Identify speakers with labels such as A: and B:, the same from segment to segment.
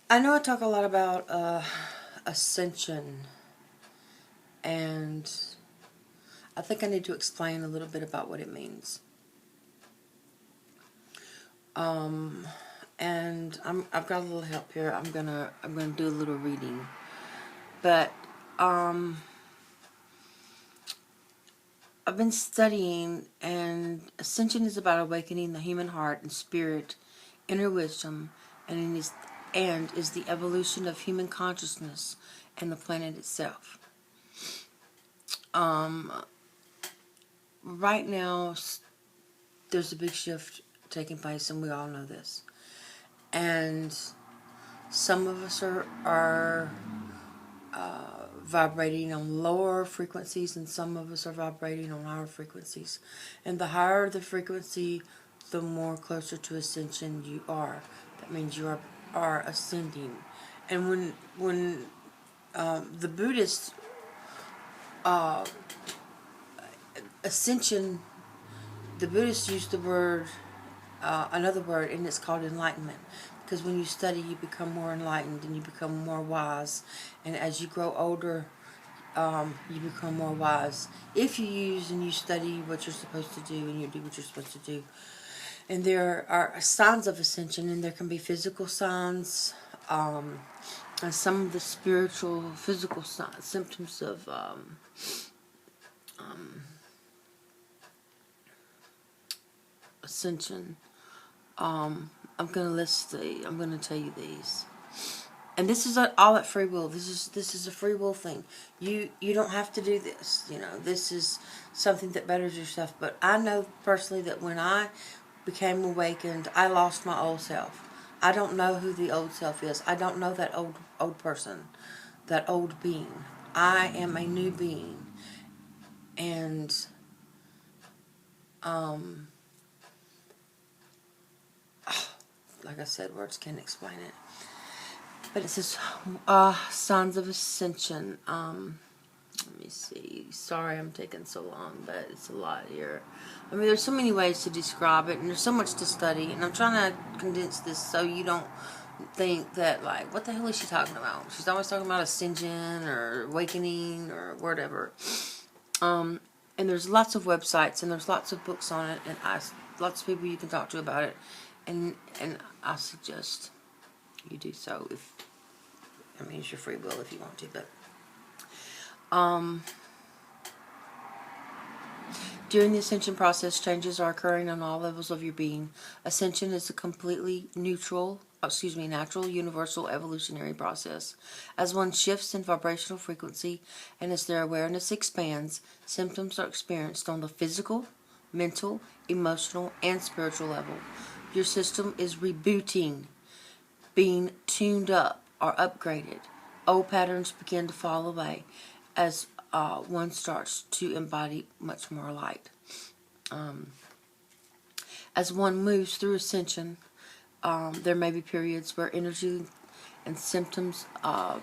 A: I know I talk a lot about ascension, and I think I need to explain a little bit about what it means. Um, and I've got a little help here. I'm gonna do a little reading, but um, I've been studying, and ascension is about awakening the human heart and spirit, inner wisdom, and is the evolution of human consciousness and the planet itself. Um, right now, there's a big shift taking place, and we all know this. And some of us are vibrating on lower frequencies, and some of us are vibrating on higher frequencies. And the higher the frequency, the more closer to ascension you are. That means you are ascending. And when the Buddhists ascension, the Buddhists use the word another word, and it's called enlightenment. Because when you study, you become more enlightened and you become more wise. And as you grow older, you become more wise. If you use and you study what you're supposed to do and you do what you're supposed to do. And there are signs of ascension, and there can be physical signs, and some of the spiritual, physical symptoms of ascension. I'm gonna tell you these. And this is all at free will. This is a free will thing. You don't have to do this. This is something that betters yourself. But I know personally that when I became awakened, I lost my old self. I don't know who the old self is. I don't know that old person, that old being. I am a new being, and like I said, words can't explain it. But it says signs of ascension. Let me see. Sorry I'm taking so long, but it's a lot here. I mean, there's so many ways to describe it, and there's so much to study, and I'm trying to condense this so you don't think that, like, what the hell is she talking about? She's always talking about ascension or awakening or whatever. And there's lots of websites, and there's lots of books on it, and lots of people you can talk to about it, and I suggest you do so. It's your free will if you want to, but during the ascension process, changes are occurring on all levels of your being. Ascension is a completely natural, universal evolutionary process. As one shifts in vibrational frequency and as their awareness expands, symptoms are experienced on the physical, mental, emotional, and spiritual level. Your system is rebooting, being tuned up or upgraded. Old patterns begin to fall away as one starts to embody much more light. As one moves through ascension, there may be periods where energy and symptoms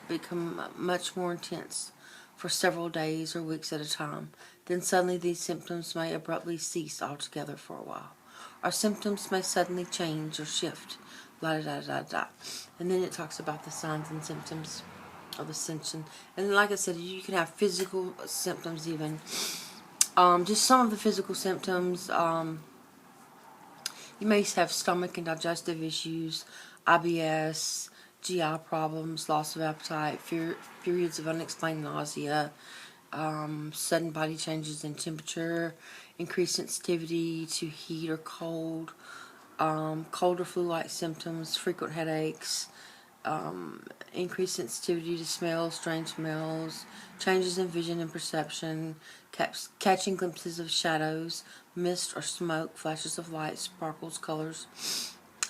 A: become much more intense for several days or weeks at a time. Then suddenly these symptoms may abruptly cease altogether for a while. Our symptoms may suddenly change or shift. Blah, da, da, da, da. And then it talks about the signs and symptoms of ascension. And like I said, you can have physical symptoms even. Just some of the physical symptoms. You may have stomach and digestive issues, IBS, GI problems, loss of appetite, periods of unexplained nausea, sudden body changes in temperature, increased sensitivity to heat or cold, cold or flu-like symptoms, frequent headaches, increased sensitivity to smells, strange smells, changes in vision and perception, catching glimpses of shadows, mist or smoke, flashes of light, sparkles, colors.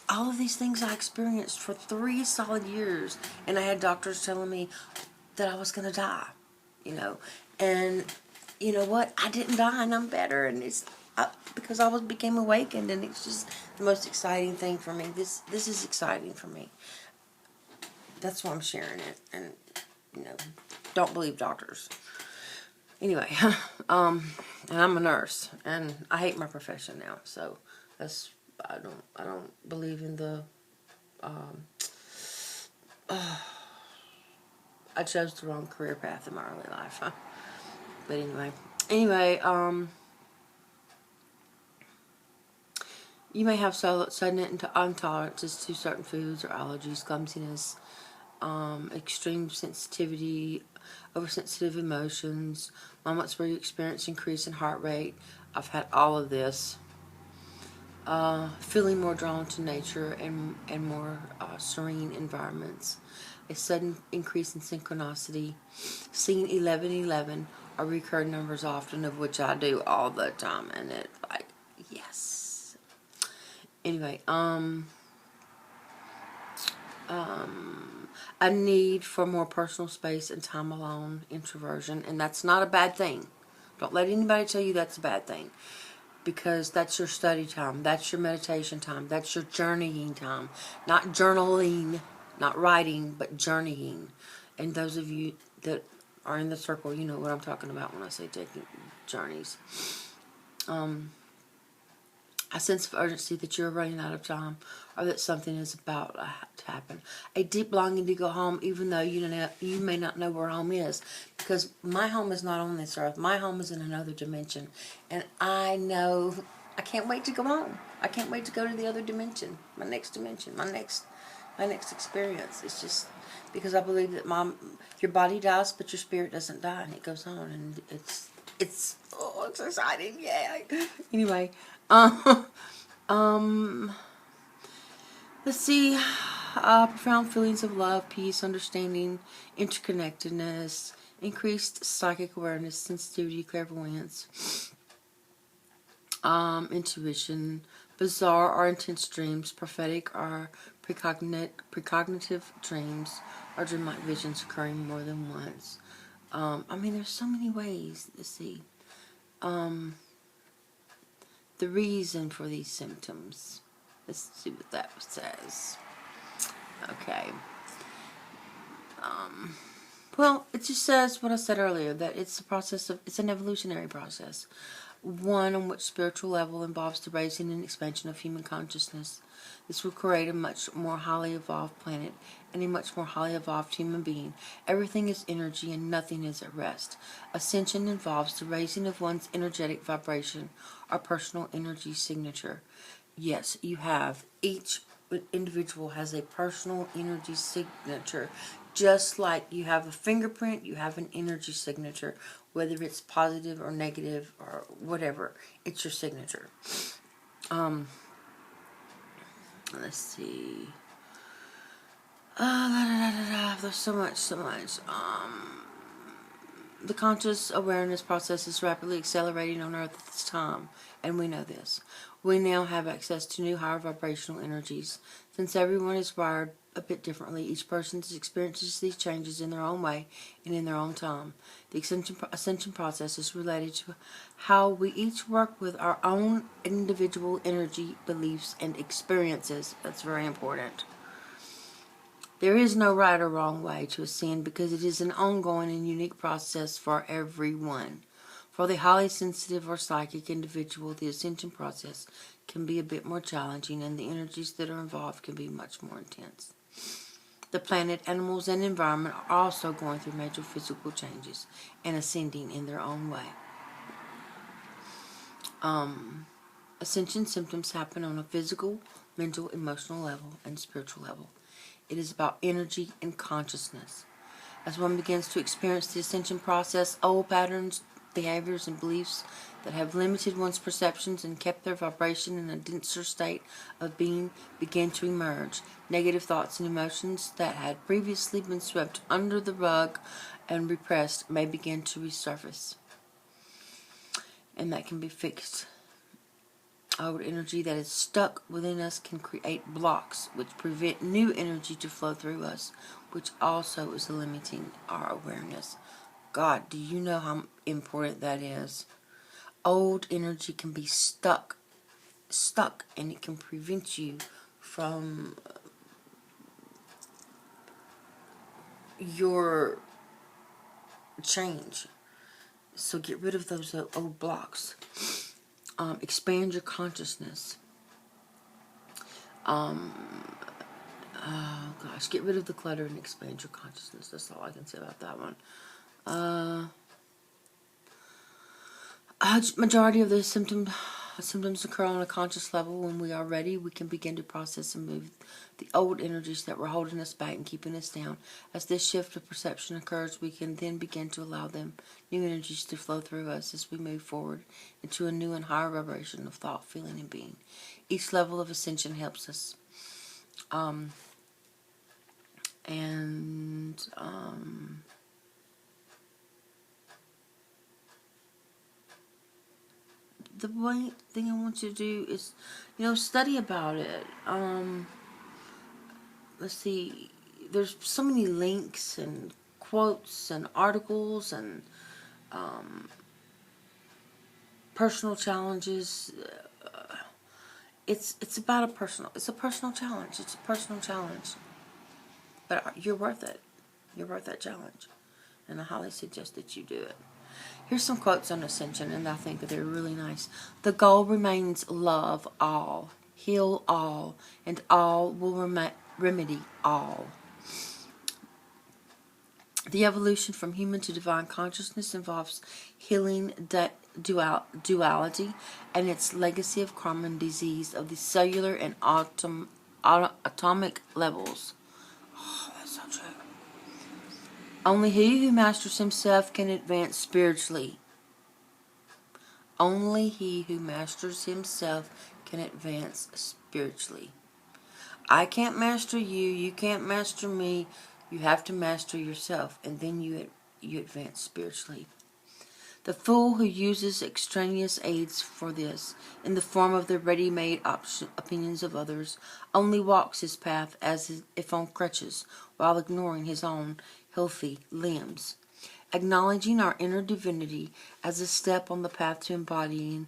A: All of these things I experienced for 3 solid years, and I had doctors telling me that I was going to die, and you know what? I didn't die, and I'm better, and it's because I became awakened, and it's just the most exciting thing for me. This is exciting for me. That's why I'm sharing it, and don't believe doctors. Anyway, and I'm a nurse, and I hate my profession now. So I don't believe in the I chose the wrong career path in my early life, huh? But anyway, you may have sudden intolerances to certain foods or allergies, clumsiness, extreme sensitivity, oversensitive emotions, moments where you experience increase in heart rate. I've had all of this. Feeling more drawn to nature and more serene environments. A sudden increase in synchronicity. Seeing 1111 or recurring numbers often, of which I do all the time, and it like, yes. Anyway, a need for more personal space and time alone, introversion, and that's not a bad thing. Don't let anybody tell you that's a bad thing, because that's your study time, that's your meditation time, that's your journeying time. Not journaling, not writing, but journeying. And those of you that are in the circle, you know what I'm talking about when I say taking journeys. A sense of urgency that you're running out of time, or that something is about to happen. A deep longing to go home, even though you may not know where home is. Because my home is not on this earth. My home is in another dimension. And I know, I can't wait to go home. I can't wait to go to the other dimension. My next experience. It's just because I believe that your body dies, but your spirit doesn't die, and it goes on. And it's exciting. Yeah. Anyway. Let's see. Profound feelings of love, peace, understanding, interconnectedness, increased psychic awareness, sensitivity, clairvoyance, intuition, bizarre or intense dreams, prophetic or precognitive dreams, or dreamlike visions occurring more than once. I mean, there's so many ways to see. The reason for these symptoms. Let's see what that says. Okay. Well, it just says what I said earlier, that it's it's an evolutionary process. One on which spiritual level involves the raising and expansion of human consciousness. This will create a much more highly evolved planet and a much more highly evolved human being. Everything is energy and nothing is at rest. Ascension involves the raising of one's energetic vibration or personal energy signature. Yes, you have. Each individual has a personal energy signature. Just like you have a fingerprint, you have an energy signature. Whether it's positive or negative or whatever, it's your signature. Let's see. There's so much. The conscious awareness process is rapidly accelerating on Earth at this time, and we know this. We now have access to new higher vibrational energies. Since everyone is wired a bit differently, each person experiences these changes in their own way and in their own time. The ascension process is related to how we each work with our own individual energy, beliefs, and experiences. That's very important. There is no right or wrong way to ascend, because it is an ongoing and unique process for everyone. For the highly sensitive or psychic individual, the ascension process can be a bit more challenging, and the energies that are involved can be much more intense. The planet, animals, and environment are also going through major physical changes and ascending in their own way. Ascension symptoms happen on a physical, mental, emotional level, and spiritual level. It is about energy and consciousness. As one begins to experience the ascension process, old patterns, behaviors, and beliefs that have limited one's perceptions and kept their vibration in a denser state of being begin to emerge. Negative thoughts and emotions that had previously been swept under the rug and repressed may begin to resurface. And that can be fixed. Old energy that is stuck within us can create blocks which prevent new energy to flow through us, which also is limiting our awareness. God, do you know how important that is? Old energy can be stuck, and it can prevent you from your change. So get rid of those old blocks. Expand your consciousness. Oh gosh, get rid of the clutter and expand your consciousness. That's all I can say about that one. Majority of the symptoms occur on a conscious level. When we are ready, we can begin to process and move the old energies that were holding us back and keeping us down. As this shift of perception occurs, we can then begin to allow new energies to flow through us as we move forward into a new and higher vibration of thought, feeling, and being. Each level of ascension helps us. The main thing I want you to do is, study about it. Let's see, there's so many links and quotes and articles and personal challenges. It's a personal challenge. It's a personal challenge. But you're worth it. You're worth that challenge. And I highly suggest that you do it. Here's some quotes on Ascension, and I think that they're really nice. The goal remains love all, heal all, and all will remedy all. The evolution from human to divine consciousness involves healing duality and its legacy of karma and disease of the cellular and atomic levels. Oh, that's so true. Only he who masters himself can advance spiritually. Only he who masters himself can advance spiritually. I can't master you. You can't master me. You have to master yourself, and then you advance spiritually. The fool who uses extraneous aids for this, in the form of the ready-made opinions of others, only walks his path as if on crutches, while ignoring his own healthy limbs. Acknowledging our inner divinity as a step on the path to embodying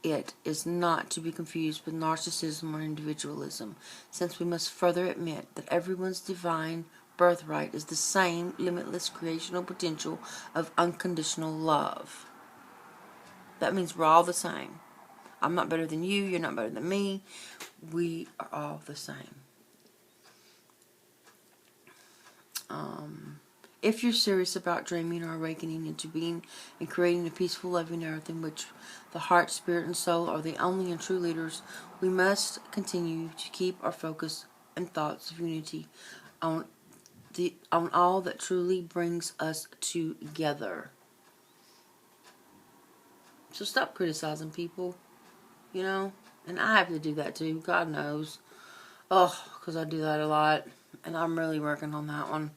A: it is not to be confused with narcissism or individualism, since we must further admit that everyone's divine birthright is the same limitless creational potential of unconditional love. That means we're all the same. I'm not better than you, you're not better than me. We are all the same. If you're serious about dreaming or awakening into being and creating a peaceful, loving earth in which the heart, spirit, and soul are the only and true leaders, we must continue to keep our focus and thoughts of unity on all that truly brings us together. So stop criticizing people, and I have to do that too, God knows. Oh, because I do that a lot, and I'm really working on that one.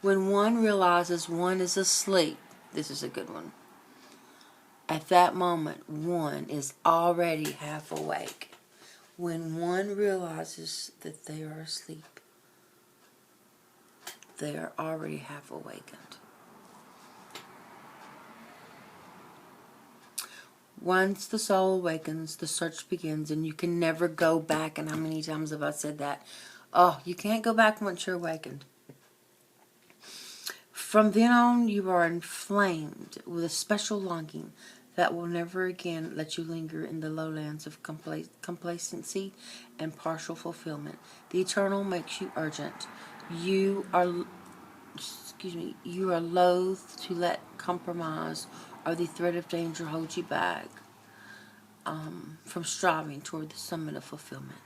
A: When one realizes one is asleep, this is a good one. At that moment, one is already half awake. When one realizes that they are asleep, they are already half awakened. Once the soul awakens, the search begins, and you can never go back. And how many times have I said that? Oh, you can't go back once you're awakened. From then on, you are inflamed with a special longing that will never again let you linger in the lowlands of complacency and partial fulfillment. The eternal makes you urgent. You are loath to let compromise or the threat of danger hold you back from striving toward the summit of fulfillment.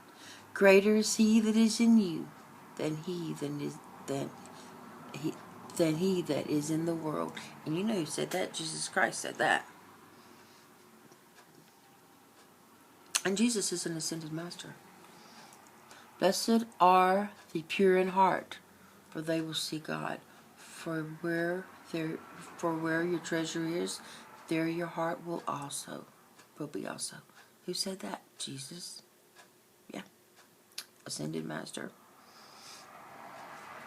A: Greater is he that is in you than he that is in the world. And you know who said that? Jesus Christ said that. And Jesus is an ascended master. Blessed are the pure in heart, for they will see God. For where your treasure is, there your heart will be also. Who said that? Jesus. Yeah. Ascended master.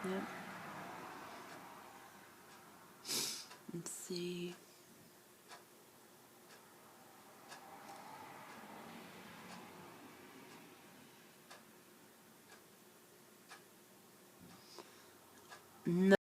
A: Yeah. Let's see. No.